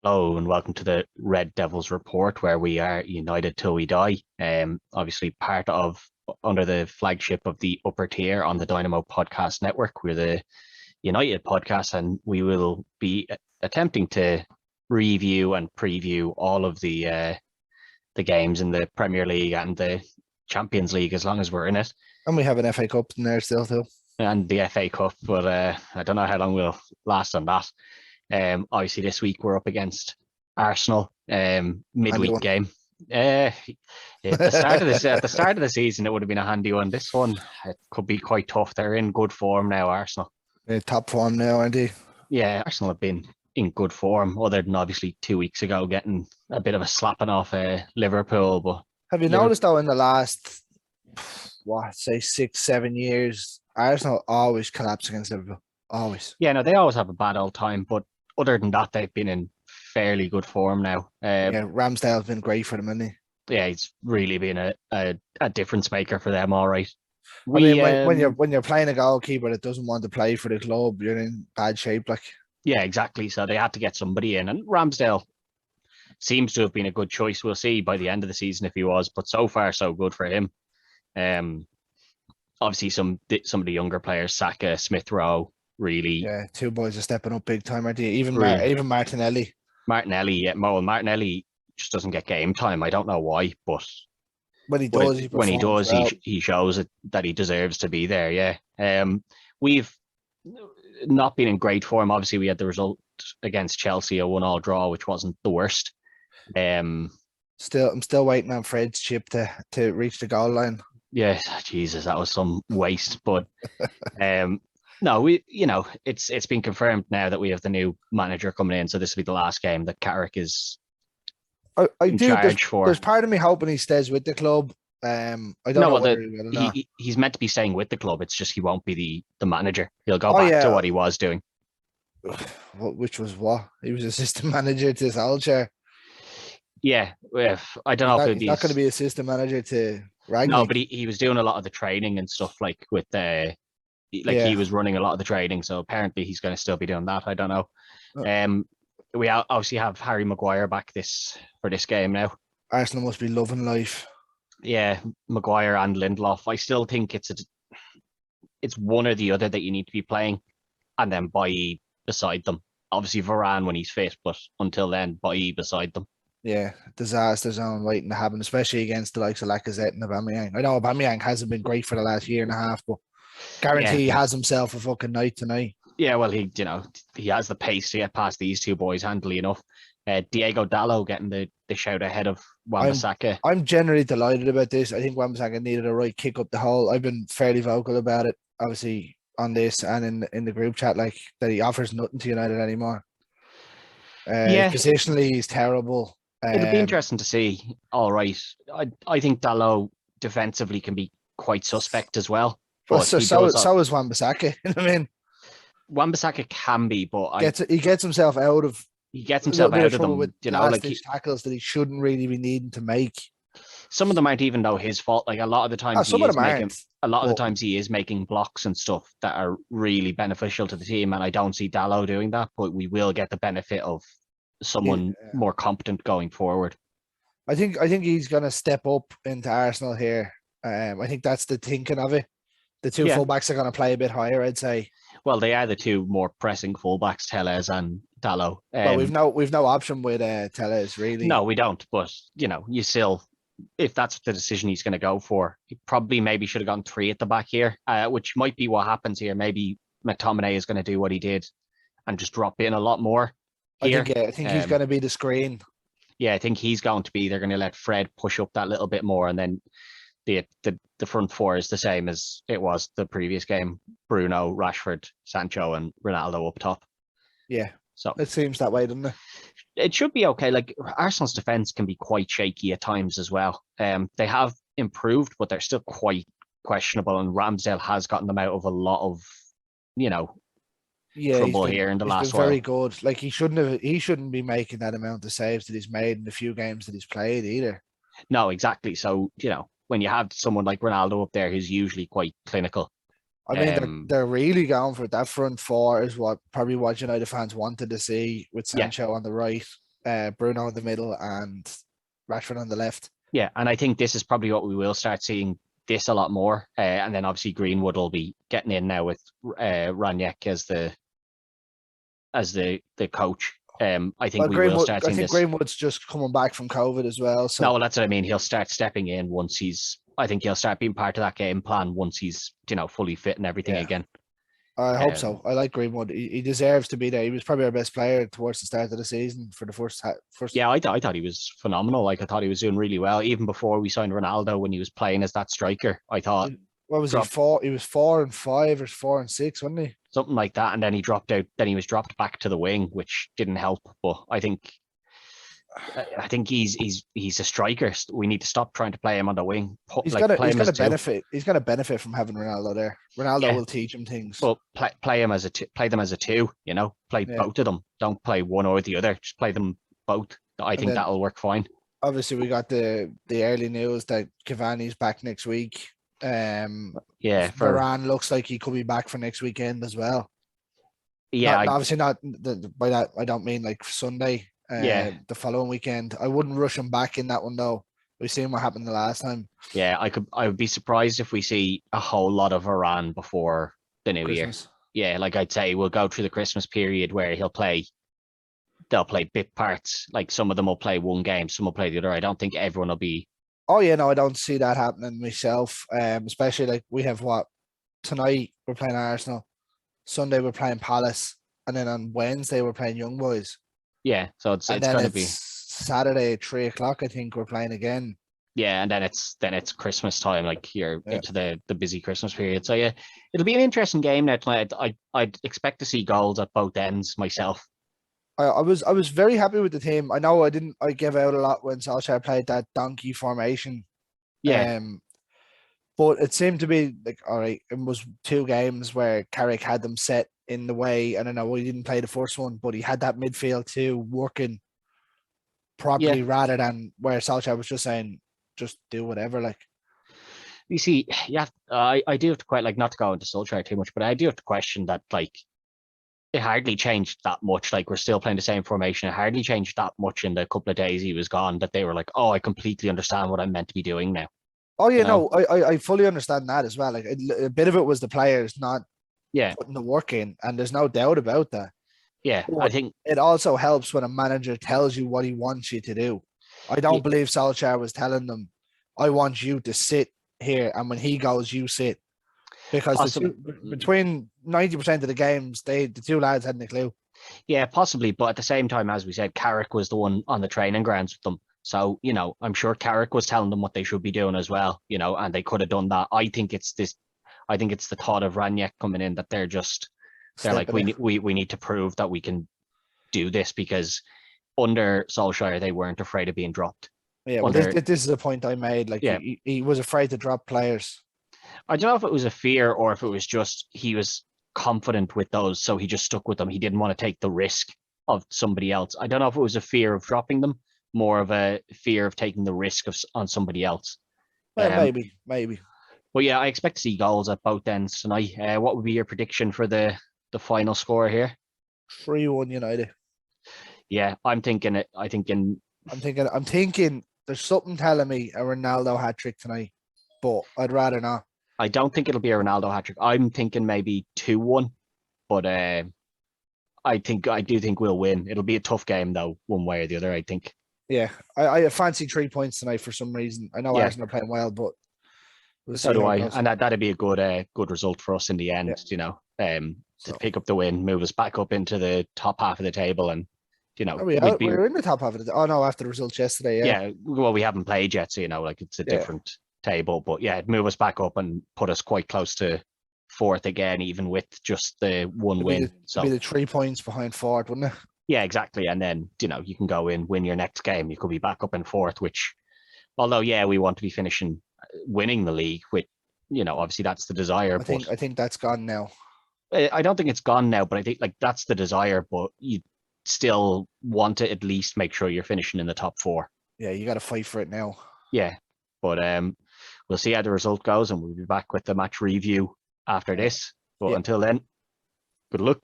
Hello and welcome to the Red Devils Report, where we are United Till We Die. Obviously part of under the flagship of the upper tier on the Dynamo Podcast Network. We're the United podcast, and we will be attempting to review and preview all of the games in the Premier League and the Champions League as long as we're in it, And we have an FA Cup in there still too. and the FA Cup. But I don't know how long we'll last on that. Obviously, this week we're up against Arsenal. Midweek game. At the start of the season, it would have been a handy one. This one, it could be quite tough. They're in good form now, Arsenal. They're top form now, aren't they? Yeah, Arsenal have been in good form, other than obviously 2 weeks ago getting a bit of a slapping off Liverpool. But Have you noticed though in the last, say 6-7 years, Arsenal always collapse against Liverpool. Always. yeah, no, they always have a bad old time. But other than that, they've been in fairly good form now. Yeah, Ramsdale's been great for them, hasn't he? Yeah, he's really been a difference maker for them. All right. I mean, when you're playing a goalkeeper that doesn't want to play for the club, you're in bad shape. Like, Yeah, exactly. So they had to get somebody in, and Ramsdale seems to have been a good choice. We'll see by the end of the season if he was, but so far so good for him. Obviously some of the younger players, Saka, Smith Rowe, really. yeah, two boys are stepping up big time, aren't they? Even Really. even Martinelli. Martinelli just doesn't get game time. I don't know why, but When he does, when he does, he shows it that he deserves to be there. Yeah. We've not been in great form. Obviously, we had the result against Chelsea, a 1-1 draw, which wasn't the worst. I'm still waiting on Fred's chip to reach the goal line. Yeah, Jesus, that was some waste. But no, it's been confirmed now that we have the new manager coming in. So this will be the last game that Carrick is I in do. charge for. There's part of me hoping he stays with the club. I don't know whether he will or not. He's meant to be staying with the club. It's just he won't be the manager. He'll go Oh, back to yeah. what he was doing. Which was what? He was assistant manager to Solskjaer. Yeah, I don't know if He's not going to be assistant manager to Ragnick. No, but he was doing a lot of the training and stuff, like with he was running a lot of the training. So apparently he's going to still be doing that. I don't know. We obviously have Harry Maguire back for this game now. Arsenal must be loving life. Yeah, Maguire and Lindelof. I still think it's one or the other that you need to be playing, and then Bailly beside them. Obviously Varane when he's fit, but until then, Bailly beside them. Yeah, disaster zone waiting to happen, especially against the likes of Lacazette and Aubameyang. I know Aubameyang hasn't been great for the last year and a half, but guarantee he has himself a fucking night tonight. Yeah, well, he has the pace to get past these two boys handily enough. Diego Dallo getting the shout ahead of Wan-Bissaka. I'm generally delighted about this. I think Wan-Bissaka needed a right kick up the hole. I've been fairly vocal about it, obviously, on this and in the group chat, like that he offers nothing to United anymore. Positionally, he's terrible. It'll be interesting to see. All right, I think Dallo defensively can be quite suspect as well. But so is Wan-Bissaka. I mean, Wan-Bissaka can be, but he gets himself out of. He gets himself out of them, with tackles that he shouldn't really be needing to make. Some of them aren't even though his fault. Like a lot of the times, the times he is making blocks and stuff that are really beneficial to the team, and I don't see Dallo doing that. But we will get the benefit of someone more competent going forward. I think he's going to step up into Arsenal here. I think that's the thinking of it. The two fullbacks are going to play a bit higher, I'd say. Well, they are the two more pressing fullbacks, Telles and Dallo. Well, we've no option with Telles, really. No, we don't. But you still, if that's the decision he's going to go for, he probably maybe should have gone 3 at the back here, which might be what happens here. Maybe McTominay is going to do what he did and just drop in a lot more here. I think he's going to be the screen. Yeah, I think he's going to be. They're going to let Fred push up that little bit more, and then the front four is the same as it was the previous game. Bruno, Rashford, Sancho, and Ronaldo up top. Yeah. So it seems that way, doesn't it? It should be okay. Like Arsenal's defense can be quite shaky at times as well. They have improved, but they're still quite questionable. And Ramsdale has gotten them out of a lot of, trouble here in the last while. Very good. Like he shouldn't be making that amount of saves that he's made in the few games that he's played either. No, exactly. So when you have someone like Ronaldo up there, who's usually quite clinical. I mean, they're really going for it. That front four is probably what United fans wanted to see with Sancho on the right. Bruno in the middle and Rashford on the left. Yeah, and I think this is probably what we will start seeing this a lot more. And then obviously Greenwood will be getting in now with Ranić as the coach. I think we will start seeing this. Greenwood's just coming back from COVID as well. So no, that's what I mean. He'll start stepping in once I think he'll start being part of that game plan once he's fully fit and everything again. I hope so. I like Greenwood. He deserves to be there. He was probably our best player towards the start of the season for the first. Yeah, I thought he was phenomenal. Like I thought he was doing really well even before we signed Ronaldo when he was playing as that striker. I thought. What was he? He was 4 and 5 or 4 and 6, wasn't he? Something like that, and then he dropped out. Then he was dropped back to the wing, which didn't help. But I think he's a striker. We need to stop trying to play him on the wing. He's going to benefit. He's going to benefit from having Ronaldo there. Ronaldo will teach him things. Well, play them as a two. Play both of them. Don't play one or the other. Just play them both. I think that'll work fine. Obviously, we got the early news that Cavani's back next week. Varane looks like he could be back for next weekend as well. Yeah, obviously not. By that, I don't mean like Sunday. The following weekend. I wouldn't rush him back in that one though. We've seen what happened the last time. Yeah, I would be surprised if we see a whole lot of Varane before the New Year. Yeah, like I'd say we'll go through the Christmas period where they'll play bit parts. Like some of them will play one game, some will play the other. I don't think everyone will be. Oh yeah, no, I don't see that happening myself. Especially like we have tonight we're playing Arsenal, Sunday we're playing Palace, and then on Wednesday we're playing Young Boys. Yeah, so it's going to be Saturday at 3:00. I think we're playing again. Yeah, and then it's Christmas time. Like you're into the busy Christmas period. So yeah, it'll be an interesting game now tonight. I'd expect to see goals at both ends myself. I was very happy with the team. I know I gave out a lot when Solskjaer played that donkey formation. Yeah. But it seemed to be like, all right, it was 2 games where Carrick had them set in the way. I don't know, he didn't play the first one, but he had that midfield too working properly rather than where Solskjaer was just saying, just do whatever. Like, you see, I do have to quite like not to go into Solskjaer too much, but I do have to question that like it hardly changed that much. Like we're still playing the same formation. It hardly changed that much in the couple of days he was gone that they were like, oh, I completely understand what I'm meant to be doing now. Oh yeah, no, I fully understand that as well. Like a bit of it was the players not putting the work in, and there's no doubt about that. Yeah, but I think it also helps when a manager tells you what he wants you to do. I don't believe Solskjaer was telling them, I want you to sit here, and when he goes, you sit. Because between 90% of the games, the 2 lads hadn't a clue. Yeah, possibly. But at the same time, as we said, Carrick was the one on the training grounds with them. So, I'm sure Carrick was telling them what they should be doing as well, and they could have done that. I think it's the thought of Ranić coming in that they're like, we need to prove that we can do this, because under Solskjaer, they weren't afraid of being dropped. Yeah, well, this is the point I made. Like, he was afraid to drop players. I don't know if it was a fear or if it was just he was confident with those, so he just stuck with them. He didn't want to take the risk of somebody else. I don't know if it was a fear of dropping them, more of a fear of taking the risk on somebody else. Well, maybe. But yeah, I expect to see goals at both ends tonight. What would be your prediction for the final score here? 3-1 United. Yeah, I'm thinking. I'm thinking. There's something telling me a Ronaldo hat trick tonight, but I'd rather not. I don't think it'll be a Ronaldo hat trick. I'm thinking maybe 2-1, but I do think we'll win. It'll be a tough game though, one way or the other, I think. Yeah, I fancy 3 points tonight for some reason. I know Arsenal are playing well, but so do I, and that'd be a good result for us in the end. To pick up the win, move us back up into the top half of the table, and we're in the top half of the. Oh no, after the results yesterday. Yeah, well, we haven't played yet, so like it's a different table, but move us back up and put us quite close to 4th again, even with just the one win. So be the 3 points behind 4th, wouldn't it? Yeah, exactly. And then you can go in, win your next game. You could be back up in 4th, which, although we want to be finishing winning the league, which obviously that's the desire. I think that's gone now. I don't think it's gone now, but I think like that's the desire. But you still want to at least make sure you're finishing in the top 4. Yeah, you got to fight for it now. Yeah, but we'll see how the result goes, and we'll be back with the match review after this. But until then, good luck.